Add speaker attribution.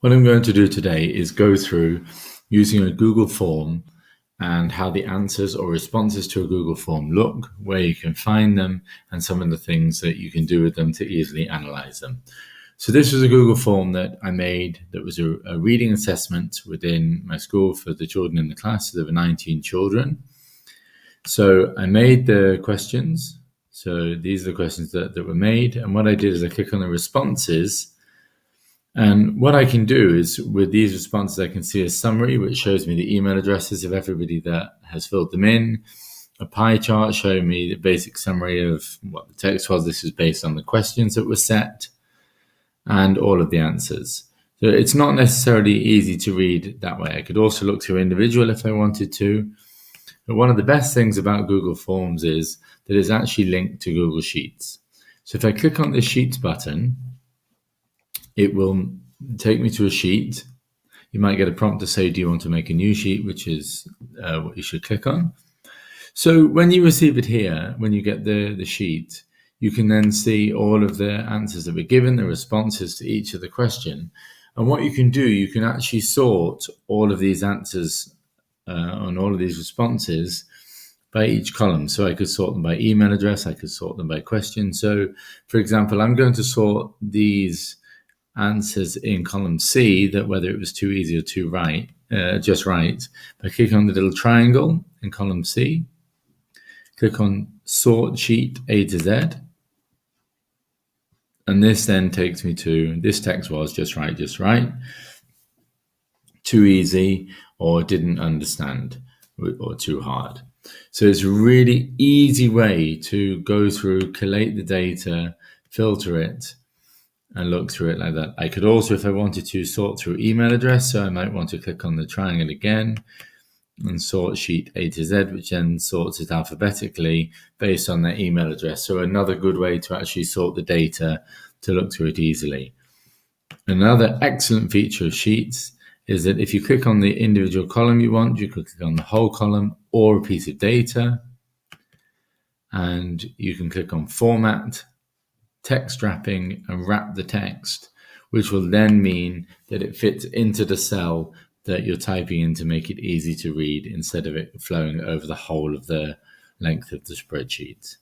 Speaker 1: What I'm going to do today is go through using a Google form and how the answers or responses to a Google form look, where you can find them, and some of the things that you can do with them to easily analyze them. So this was a Google form that I made that was a reading assessment within my school for the children in the class. So there were 19 children. So I made the questions. So these are the questions that were made. And what I did is I click on the responses. And what I can do is with these responses, I can see a summary, which shows me the email addresses of everybody that has filled them in, a pie chart showing me the basic summary of what the text was. This is based on the questions that were set, and all of the answers. So it's not necessarily easy to read that way. I could also look through individual if I wanted to. But one of the best things about Google Forms is that it's actually linked to Google Sheets. So if I click on the Sheets button, it will take me to a sheet. You might get a prompt to say, do you want to make a new sheet, which is what you should click on. So when you receive it here, when you get the sheet, you can then see all of the answers that were given, the responses to each of the question. And what you can do, you can actually sort all of these answers on all of these responses by each column. So I could sort them by email address, I could sort them by question. So for example, I'm going to sort these answers in column C, that whether it was too easy or too right, just right, by clicking on the little triangle in column C, click on sort sheet A to Z, and this then takes me to, this text was just right, too easy, or didn't understand, or too hard. So it's a really easy way to go through, collate the data, filter it, and look through it like that. I could also, if I wanted to, sort through email address. So I might want to click on the triangle again and sort sheet A to Z, which then sorts it alphabetically based on their email address. So another good way to actually sort the data, to look through it easily. Another excellent feature of Sheets is that if you click on the individual column you want, you could click on the whole column or a piece of data, and you can click on Format, Text Wrapping, and wrap the text, which will then mean that it fits into the cell that you're typing in to make it easy to read, instead of it flowing over the whole of the length of the spreadsheet.